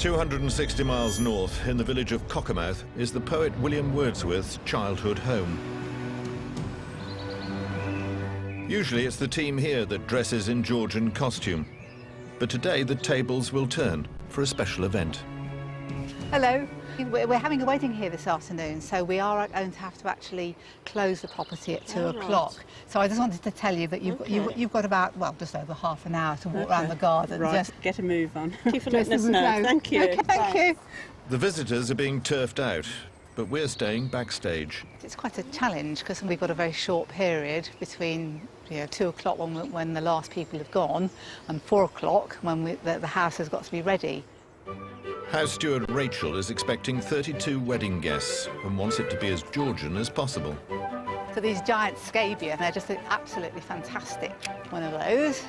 260 miles north, in the village of Cockermouth, is the poet William Wordsworth's childhood home. Usually it's the team here that dresses in Georgian costume, but today the tables will turn for a special event. Hello. We're having a wedding here this afternoon, so we are going to have to actually close the property at 2 o'clock. Right. So I just wanted to tell you that you've got about, well, just over half an hour to walk around the garden. Right, just get a move on. Thank you for letting us know. Thank you. Okay, thank you. The visitors are being turfed out, but we're staying backstage. It's quite a challenge because we've got a very short period between 2 o'clock when the last people have gone and 4 o'clock when the house has got to be ready. House steward Rachel is expecting 32 wedding guests and wants it to be as Georgian as possible. So these giant scabia, they're just absolutely fantastic. One of those.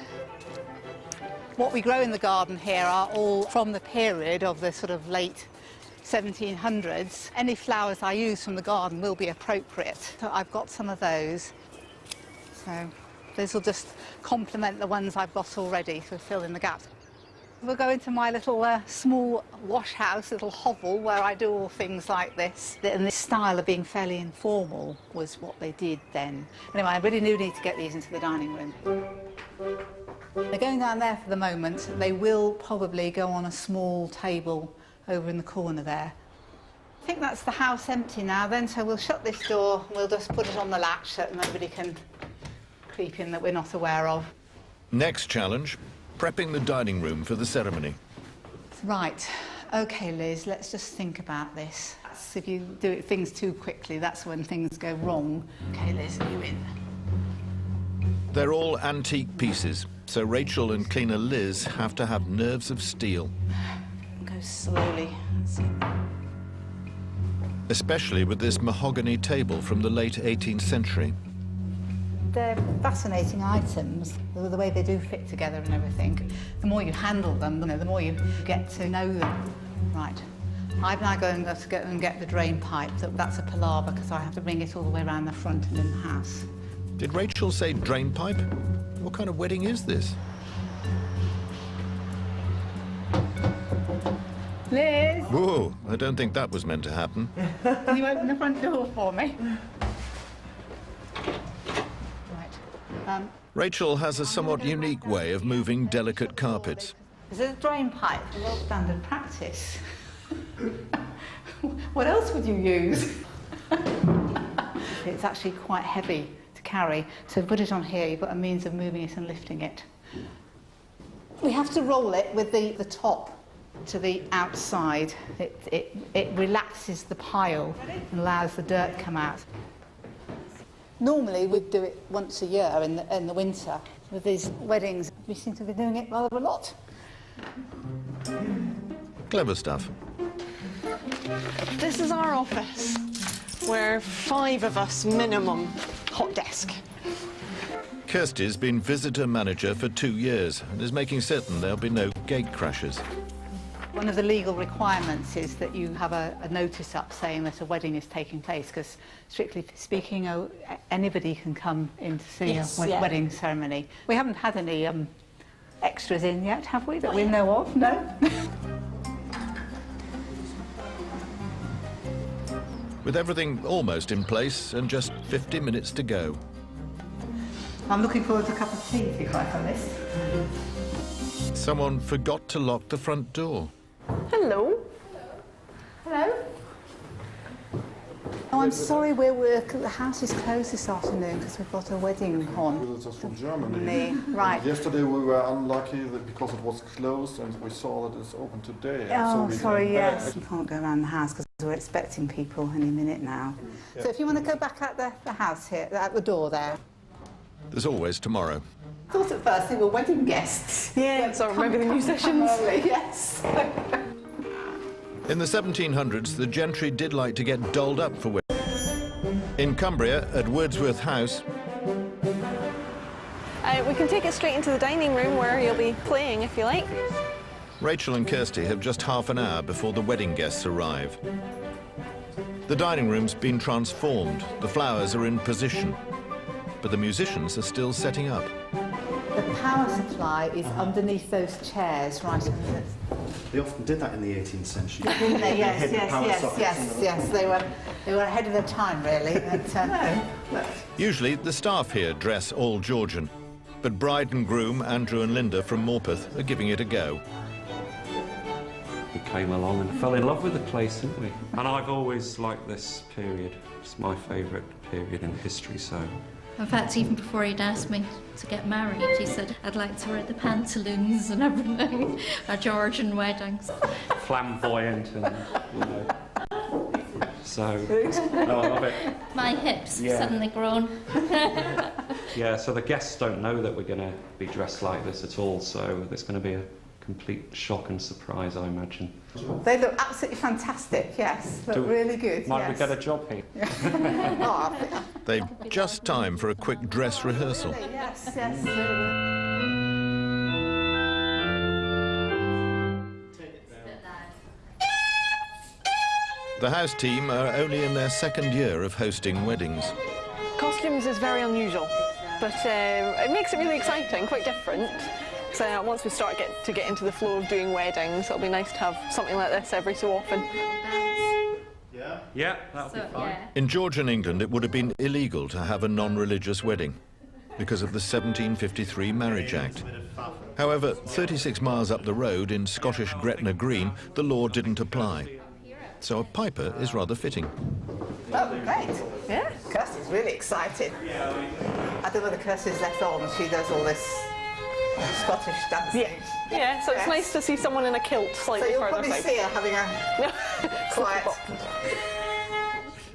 What we grow in the garden here are all from the period of the sort of late 1700s. Any flowers I use from the garden will be appropriate. So I've got some of those. So these will just complement the ones I've got already to fill in the gaps. We'll go into my little small wash house, little hovel, where I do all things like this. And this style of being fairly informal was what they did then. Anyway, I really do need to get these into the dining room. They're going down there for the moment. They will probably go on a small table over in the corner there. I think that's the house empty now then, so we'll shut this door and we'll just put it on the latch so that nobody can creep in that we're not aware of. Next challenge, prepping the dining room for the ceremony. Right. OK, Liz, let's just think about this. If you do things too quickly, that's when things go wrong. OK, Liz, are you in? They're all antique pieces, so Rachel and cleaner Liz have to have nerves of steel. Go slowly. Especially with this mahogany table from the late 18th century. They're fascinating items, the way they do fit together and everything. The more you handle them, the more you get to know them. Right. I'm now going to go and get the drain pipe. That's a palaver because I have to bring it all the way around the front and in the house. Did Rachel say drain pipe? What kind of wedding is this? Liz! Whoa, I don't think that was meant to happen. Can you open the front door for me? Rachel has a somewhat unique way of moving delicate carpets. Is it a drain pipe? Well, standard practice. What else would you use? It's actually quite heavy to carry, so put it on here, you've got a means of moving it and lifting it. We have to roll it with the top to the outside. It relaxes the pile and allows the dirt to come out. Normally we'd do it once a year in the winter. With these weddings, we seem to be doing it rather a lot. Clever stuff. This is our office. We're 5 of us minimum. Hot desk. Kirsty's been visitor manager for 2 years and is making certain there'll be no gate crashes. One of the legal requirements is that you have a notice up saying that a wedding is taking place, because strictly speaking, anybody can come in to see a wedding ceremony. We haven't had any extras in yet, have we, that we know of? No? With everything almost in place and just 50 minutes to go. I'm looking forward to a cup of tea, to be quite honest. Someone forgot to lock the front door. Hello. Hello. Oh, I'm sorry, the house is closed this afternoon because we've got a wedding on. Visitors from Germany. Right. Yesterday we were unlucky because it was closed and we saw that it's open today. Oh, so sorry, yes. You can't go around the house because we're expecting people any minute now. Yeah. So if you want to go back out the house here, out the door there. There's always tomorrow. I thought at first they were wedding guests. Yeah, so remember the musicians? Yes. In the 1700s, the gentry did like to get dolled up for weddings. In Cumbria, at Wordsworth House, we can take it straight into the dining room where you'll be playing, if you like. Rachel and Kirsty have just half an hour before the wedding guests arrive. The dining room's been transformed, the flowers are in position, but the musicians are still setting up. The power supply is underneath those chairs, right under this. They often did that in the 18th century. Didn't they? Yes, Hid the yes, power yes, sockets yes, in the- yes. They were ahead of their time, really. But, Usually, the staff here dress all Georgian, but bride and groom, Andrew and Linda from Morpeth, are giving it a go. We came along and fell in love with the place, didn't we? And I've always liked this period. It's my favourite period in history, so... In fact, even before he'd asked me to get married, he said, I'd like to wear the pantaloons and everything, our Georgian weddings. Flamboyant and, you know... So, no, I love it. My hips suddenly grown. Yeah, so the guests don't know that we're going to be dressed like this at all, so there's going to be a complete shock and surprise, I imagine. they look absolutely fantastic, yes. Look really good, Might yes. we get a job here? Oh, They've just time for a quick dress rehearsal. yes, yes. The house team are only in their second year of hosting weddings. Costumes is very unusual, but it makes it really exciting, quite different. So once we start to get into the flow of doing weddings, it'll be nice to have something like this every so often. Yeah, that'll be fine. In Georgian England, it would have been illegal to have a non-religious wedding because of the 1753 Marriage Act. However, 36 miles up the road in Scottish Gretna Green, the law didn't apply. So a piper is rather fitting. Oh, great. Yeah. Kirsty's really excited. I don't know whether Kirsty's left on. She does all this Scottish dancing. Yeah, so it's nice to see someone in a kilt So slightly you'll further probably south. see her having a quiet...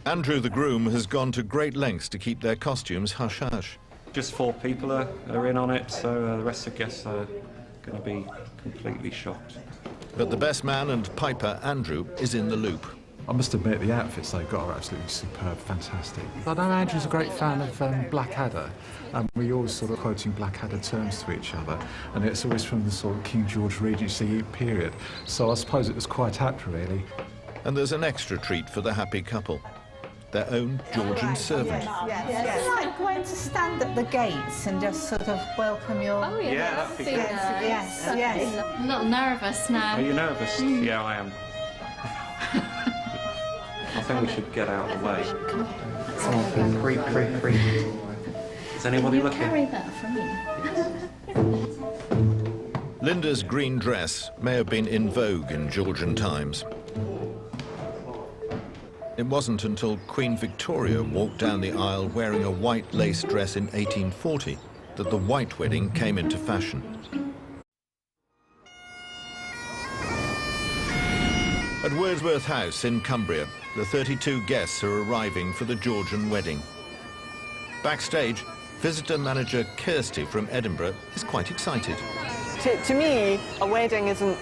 Andrew the groom has gone to great lengths to keep their costumes hush-hush. Just 4 people are in on it, so the rest of the guests are going to be completely shocked. But the best man and piper, Andrew, is in the loop. I must admit, the outfits they've got are absolutely superb, fantastic. I know Andrew's a great fan of Blackadder. We always sort of quoting Blackadder terms to each other, and it's always from the sort of King George Regency period. So I suppose it was quite apt, really. And there's an extra treat for the happy couple. Their own Georgian servant. Yes. It's like going to stand at the gates and just sort of welcome your... Oh, yeah, Yeah, that'd be good. Yes. I'm a little nervous now. Are you nervous? Yeah, I am. I think we should get out of the way. Creep, creep, creep. Is anybody You looking? carry that for me. Linda's green dress may have been in vogue in Georgian times. It wasn't until Queen Victoria walked down the aisle wearing a white lace dress in 1840 that the white wedding came into fashion. At Wordsworth House in Cumbria, the 32 guests are arriving for the Georgian wedding. Backstage, visitor manager Kirsty from Edinburgh is quite excited. To me, a wedding isn't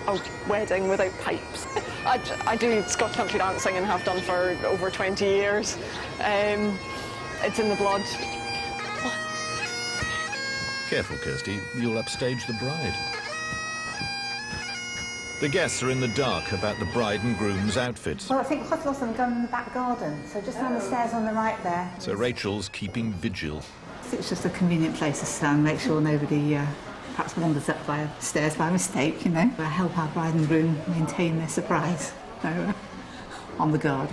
a wedding without pipes. I do Scotch country dancing and have done for over 20 years. It's in the blood. Careful, Kirsty, you'll upstage the bride. The guests are in the dark about the bride and groom's outfits, Well, I think quite a lot of them go in the back garden, so just down the stairs on the right there. so Rachel's keeping vigil. It's just a convenient place to stand, make sure nobody perhaps wanders up by stairs by mistake, you know. Help our bride and groom maintain their surprise. So, on the guard.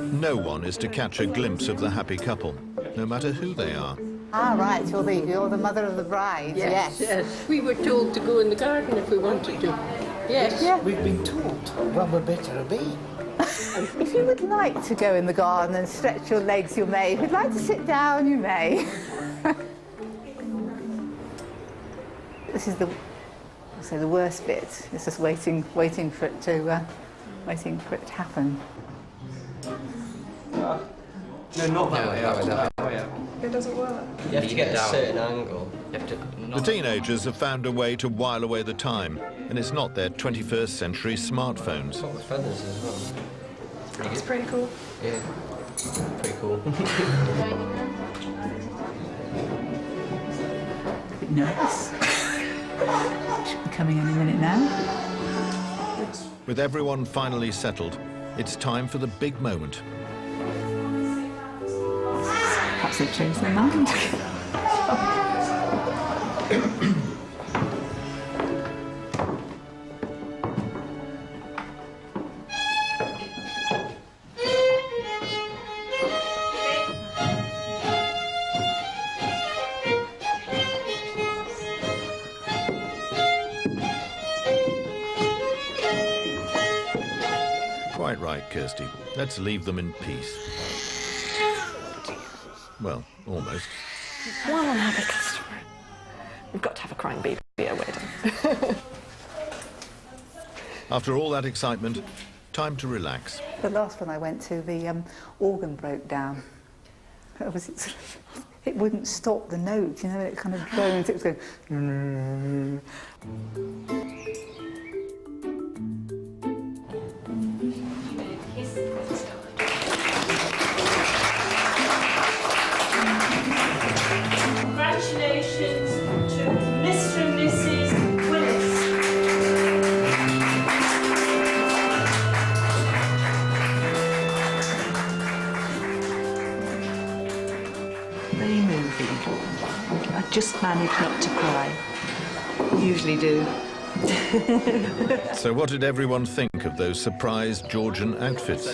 No one is to catch a glimpse of the happy couple, no matter who they are. Ah, right, you're the mother of the bride. Yes. We were told to go in the garden if we wanted to. Yes. Yeah. We've been told when we're better to be. If you would like to go in the garden and stretch your legs, you may. If you'd like to sit down, you may. This is the worst bit. It's just waiting for it to happen. No, not that way. It doesn't work. You have to get a certain angle. The teenagers have found a way to while away the time, and it's not their 21st century smartphones. Got the feathers as well. It's pretty cool. Yeah, pretty cool. A bit nervous. Should be coming any minute now. With everyone finally settled, it's time for the big moment. Perhaps they've changed their mind. Quite right, Kirsty. Let's leave them in peace. Well, almost. One unhappy customer. We've got to have a crying baby at a wedding. After all that excitement, time to relax. The last one I went to, the organ broke down. It wouldn't stop the note, you know, it kind of drones, it was going... Congratulations to Mr. and Mrs. Willis. Very moving. I just managed not to cry. Usually do. So what did everyone think of those surprise Georgian outfits?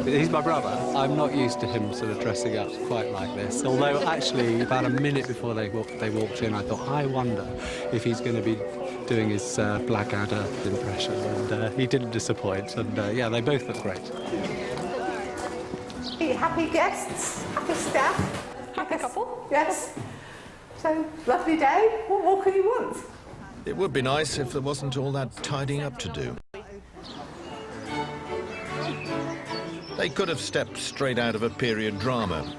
He's my brother. I'm not used to him sort of dressing up quite like this. Although actually about a minute before they walked in, I thought, I wonder if he's going to be doing his Blackadder impression. And he didn't disappoint. And yeah, they both look great. Happy guests, happy staff. Happy couple. Yes. So, lovely day. What more can you want? It would be nice if there wasn't all that tidying up to do. They could have stepped straight out of a period drama.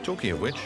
Talking of which,